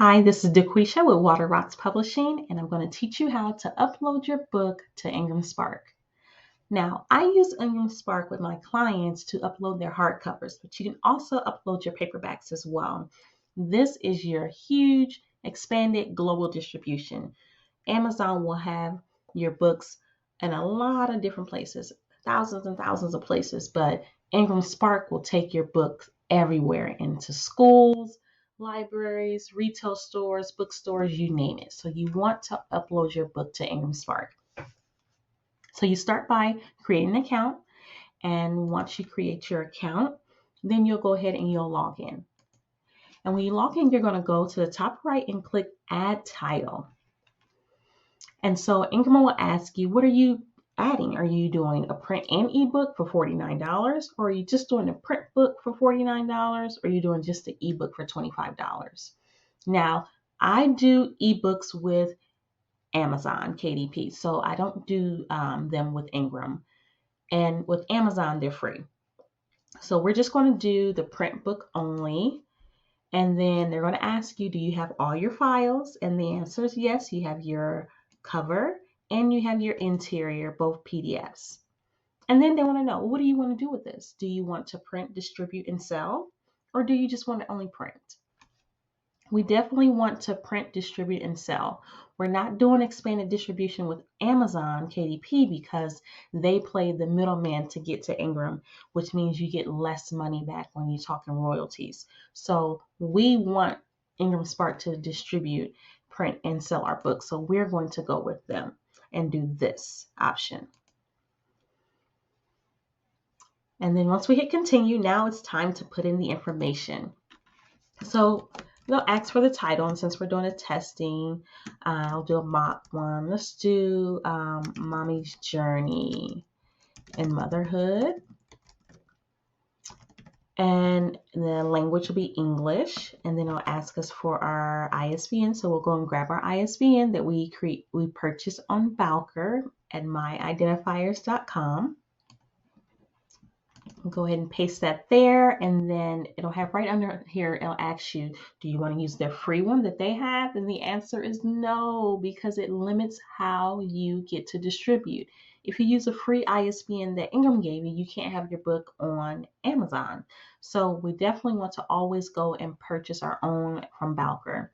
Hi, this is DeQuisha with Water Rocks Publishing, and I'm going to teach you how to upload your book to IngramSpark. Now, I use IngramSpark with my clients to upload their hardcovers, but you can also upload your paperbacks as well. This is your huge, expanded global distribution. Amazon will have your books in a lot of different places, thousands and thousands of places, but IngramSpark will take your book everywhere into schools, libraries, retail stores, bookstores, you name it. So you want to upload your book to IngramSpark. So you start by creating an account, and once you create your account, then you'll go ahead and you'll log in. And when you log in, you're going to go to the top right and click Add Title. And so Ingram will ask you, what are you adding? Are you doing a print and ebook for $49? Or are you just doing a print book for $49? Or are you doing just the ebook for $25? Now, I do ebooks with Amazon KDP, so I don't do them with Ingram. And with Amazon, they're free. So we're just going to do the print book only. And then they're going to ask you, do you have all your files? And the answer is yes, you have your cover and you have your interior, both PDFs. And then they want to know, what do you want to do with this? Do you want to print, distribute, and sell? Or do you just want to only print? We definitely want to print, distribute, and sell. We're not doing expanded distribution with Amazon KDP because they play the middleman to get to Ingram, which means you get less money back when you're talking royalties. So we want IngramSpark to distribute, print, and sell our books. So we're going to go with them and do this option. And then once we hit continue, now it's time to put in the information. So they'll ask for the title, and since we're doing a testing, I'll do a mock one. Let's do Mommy's Journey in Motherhood. And the language will be English, and then it'll ask us for our ISBN. So we'll go and grab our ISBN that we purchased on Bowker at myidentifiers.com. Go ahead and paste that there, and then it'll have right under here, it'll ask you, do you want to use their free one that they have? And the answer is no, because it limits how you get to distribute. If you use a free ISBN that Ingram gave you, you can't have your book on Amazon. So we definitely want to always go and purchase our own from Bowker.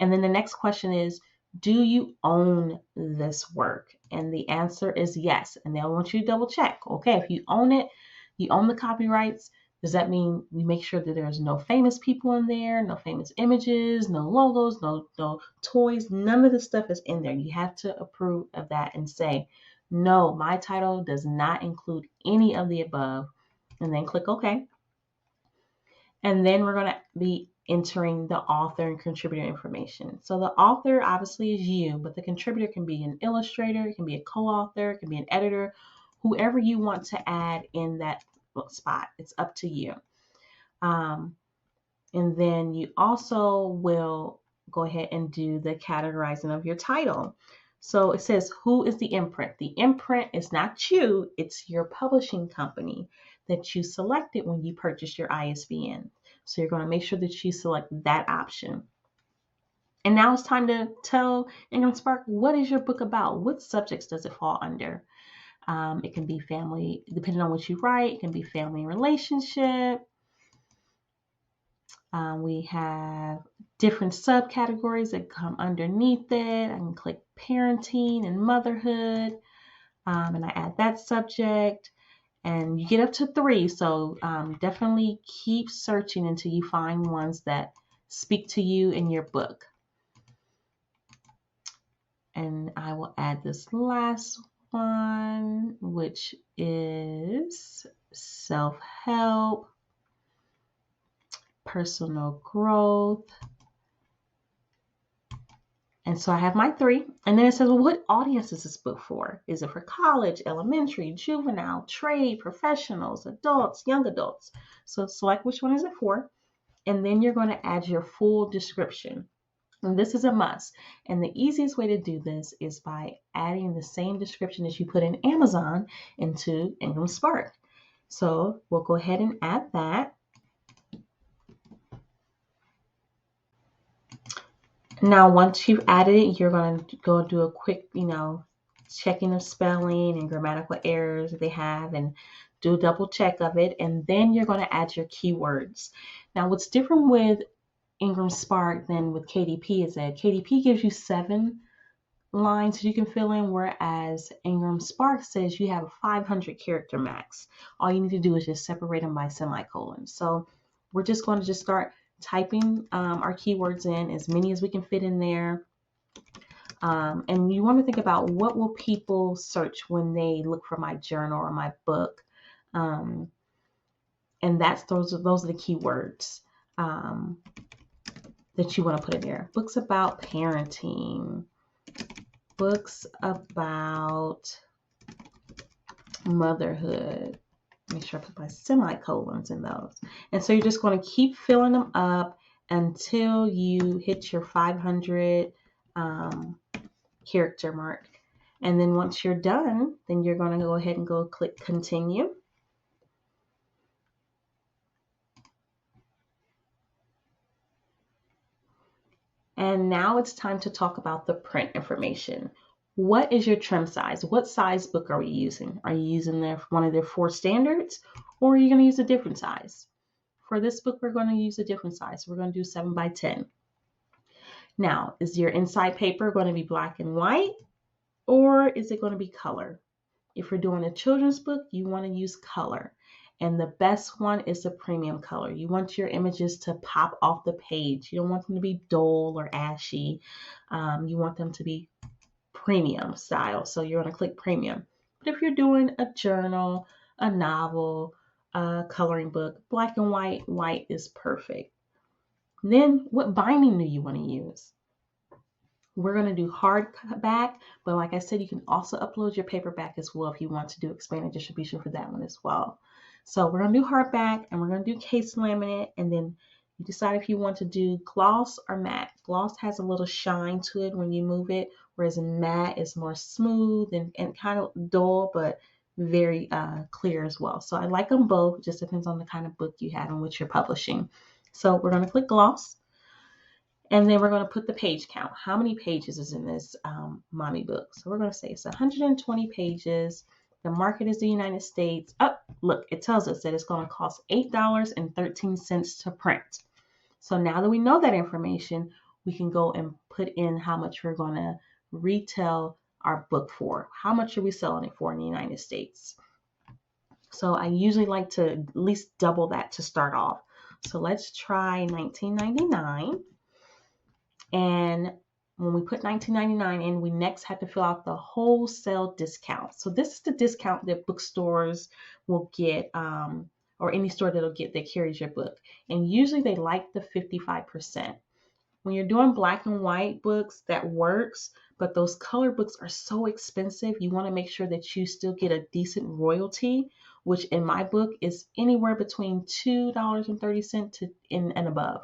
And then the next question is, do you own this work? And the answer is yes. And they'll want you to double check. Okay, if you own it, you own the copyrights. Does that mean you make sure that there's no famous people in there, no famous images, no logos, no toys? None of the stuff is in there. You have to approve of that and say, no, my title does not include any of the above. And then click OK. And then we're going to be entering the author and contributor information. So the author obviously is you, but the contributor can be an illustrator, it can be a co-author, it can be an editor, whoever you want to add in that spot. It's up to you. And then you also will go ahead and do the categorizing of your title. So it says, who is the imprint? The imprint is not you, it's your publishing company that you selected when you purchased your ISBN. So you're going to make sure that you select that option. And now it's time to tell IngramSpark, what is your book about? What subjects does it fall under? It can be family, depending on what you write, it can be family and relationship. We have different subcategories that come underneath it. I can click parenting and motherhood, and I add that subject. And you get up to 3, so definitely keep searching until you find ones that speak to you in your book. And I will add this last one, which is self-help, personal growth. And so I have my 3. And then it says, well, what audience is this book for? Is it for college, elementary, juvenile, trade, professionals, adults, young adults? So select which one is it for. And then you're going to add your full description. And this is a must. And the easiest way to do this is by adding the same description as you put in Amazon into IngramSpark. So we'll go ahead and add that. Now, once you've added it, you're going to go do a quick, checking of spelling and grammatical errors that they have and do a double check of it. And then you're going to add your keywords. Now, what's different with IngramSpark than with KDP is that KDP gives you 7 lines you can fill in, whereas IngramSpark says you have a 500 character max. All you need to do is just separate them by semicolons. So we're just going to just start typing our keywords in, as many as we can fit in there. And you want to think about, what will people search when they look for my journal or my book? And those are the keywords that you want to put in there. Books about parenting, books about motherhood. Make sure I put my semicolons in those. And so you're just going to keep filling them up until you hit your 500 character mark. And then once you're done, then you're going to go ahead and click continue. And now it's time to talk about the print information. What is your trim size? What size book are we using? Are you using one of their 4 standards, or are you going to use a different size? For this book, we're going to use a different size. We're going to do 7 by 10. Now, is your inside paper going to be black and white, or is it going to be color? If you're doing a children's book, you want to use color. And the best one is the premium color. You want your images to pop off the page. You don't want them to be dull or ashy. You want them to be premium style. So you're going to click premium. But if you're doing a journal, a novel, a coloring book, black and white is perfect. Then what binding do you want to use? We're going to do hardback, but like I said, you can also upload your paperback as well if you want to do expanded distribution for that one as well. So we're going to do hardback, and we're going to do case laminate, and then you decide if you want to do gloss or matte. Gloss has a little shine to it when you move it, whereas matte is more smooth and kind of dull, but very clear as well. So I like them both. It just depends on the kind of book you have and what you're publishing. So we're going to click gloss. And then we're going to put the page count. How many pages is in this mommy book? So we're going to say it's 120 pages. The market is the United States. Oh, look, it tells us that it's going to cost $8.13 to print. So now that we know that information, we can go and put in how much we're going to retail our book for. How much are we selling it for in the United States? So I usually like to at least double that to start off. So let's try $19.99. And when we put $19.99 in, we next have to fill out the wholesale discount. So this is the discount that bookstores will get, or any store that carries your book. And usually they like the 55%. When you're doing black and white books, that works, but those color books are so expensive. You want to make sure that you still get a decent royalty, which in my book is anywhere between $2.30 and above.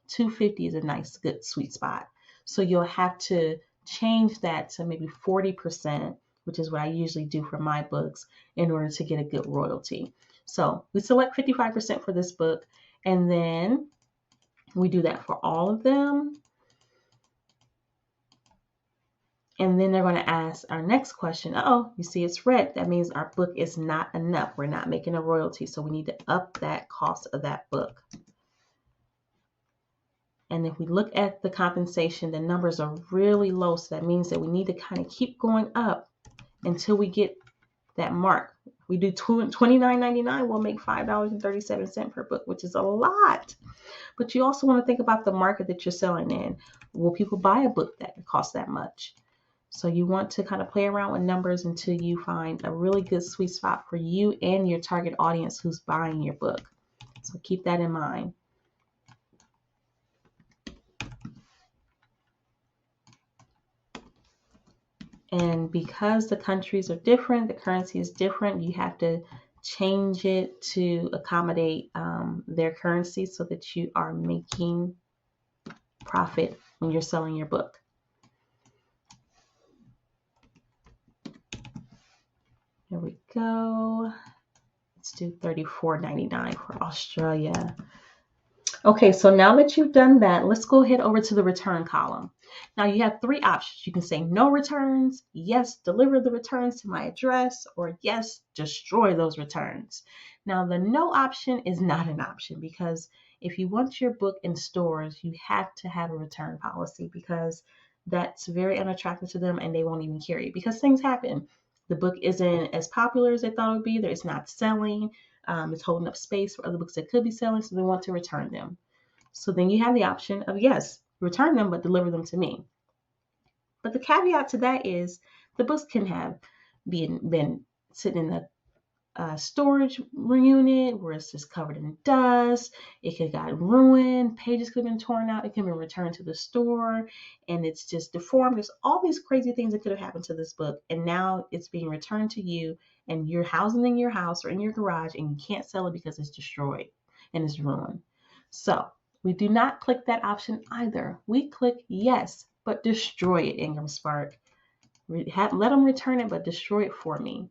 $2.50 is a nice, good, sweet spot. So you'll have to change that to maybe 40%, which is what I usually do for my books, in order to get a good royalty. So we select 55% for this book, and then we do that for all of them. And then they're going to ask our next question. Oh, you see it's red. That means our book is not enough. We're not making a royalty, so we need to up that cost of that book. And if we look at the compensation, the numbers are really low. So that means that we need to kind of keep going up until we get that mark. If we do $29.99, we'll make $5.37 per book, which is a lot. But you also want to think about the market that you're selling in. Will people buy a book that costs that much? So you want to kind of play around with numbers until you find a really good sweet spot for you and your target audience who's buying your book. So keep that in mind. And because the countries are different, the currency is different, you have to change it to accommodate their currency so that you are making profit when you're selling your book. Here we go. Let's do $34.99 for Australia. Okay, so now that you've done that, let's go ahead over to the return column. Now you have three options. You can say no returns, yes, deliver the returns to my address, or yes, destroy those returns. Now the no option is not an option, because if you want your book in stores, you have to have a return policy, because that's very unattractive to them and they won't even carry it because things happen. The book isn't as popular as they thought it would be. It's not selling. It's holding up space for other books that could be selling, so they want to return them. So then you have the option of yes, return them, but deliver them to me. But the caveat to that is the books can have been sitting in the storage unit where it's just covered in dust. It could have gotten ruined. Pages could have been torn out. It could have been returned to the store and it's just deformed. There's all these crazy things that could have happened to this book. And now it's being returned to you and you're housing it in your house or in your garage and you can't sell it because it's destroyed and it's ruined. So we do not click that option either. We click yes, but destroy it, IngramSpark. Let them return it, but destroy it for me.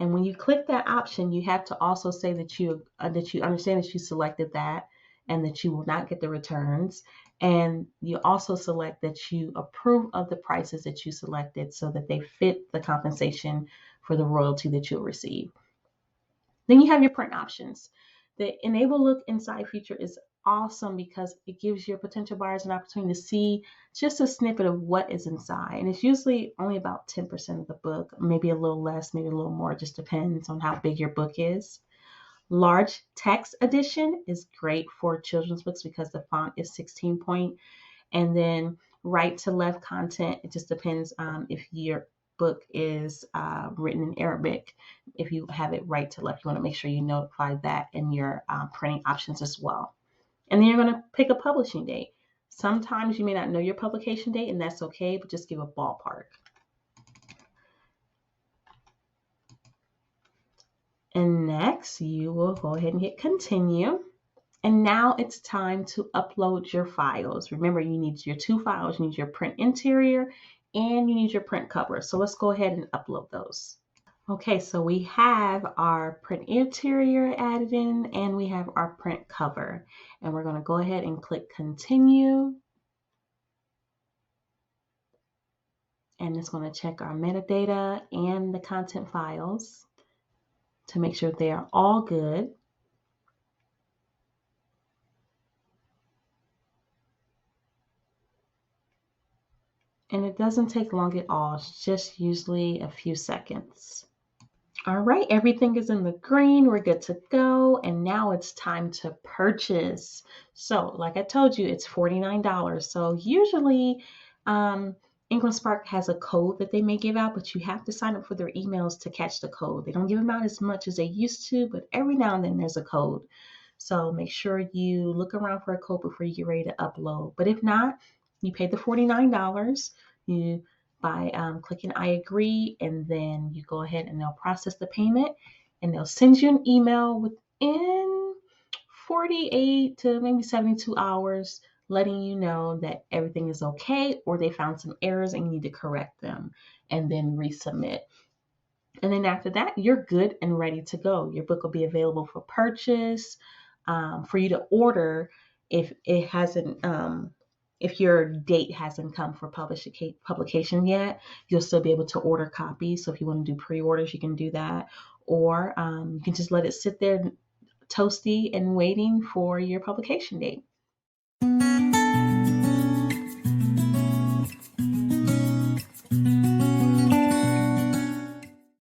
And when you click that option, you have to also say that you understand that you selected that and that you will not get the returns. And you also select that you approve of the prices that you selected so that they fit the compensation for the royalty that you'll receive. Then you have your print options. The Enable Look Inside feature is awesome because it gives your potential buyers an opportunity to see just a snippet of what is inside. And it's usually only about 10% of the book, maybe a little less, maybe a little more. It just depends on how big your book is. Large text edition is great for children's books because the font is 16 point. And then right to left content, it just depends if your book is written in Arabic. If you have it right to left, you want to make sure you notify that in your printing options as well. And then you're going to pick a publishing date. Sometimes you may not know your publication date, and that's okay, but just give a ballpark. And next, you will go ahead and hit continue. And now it's time to upload your files. Remember, you need your two files. You need your print interior and you need your print cover. So let's go ahead and upload those. Okay, so we have our print interior added in and we have our print cover. And we're going to go ahead and click continue. And it's going to check our metadata and the content files to make sure they are all good. And it doesn't take long at all. It's just usually a few seconds. All right, everything is in the green. We're good to go. And now it's time to purchase. So like I told you, it's $49. So usually IngramSpark has a code that they may give out, but you have to sign up for their emails to catch the code. They don't give them out as much as they used to, but every now and then there's a code. So make sure you look around for a code before you get ready to upload. But if not, you pay the $49 by clicking I agree, and then you go ahead and they'll process the payment and they'll send you an email within 48 to maybe 72 hours letting you know that everything is okay or they found some errors and you need to correct them and then resubmit. And then after that, you're good and ready to go. Your book will be available for purchase, for you to order if it hasn't, if your date hasn't come for publication yet. You'll still be able to order copies. So if you want to do pre-orders, you can do that. Or you can just let it sit there toasty and waiting for your publication date.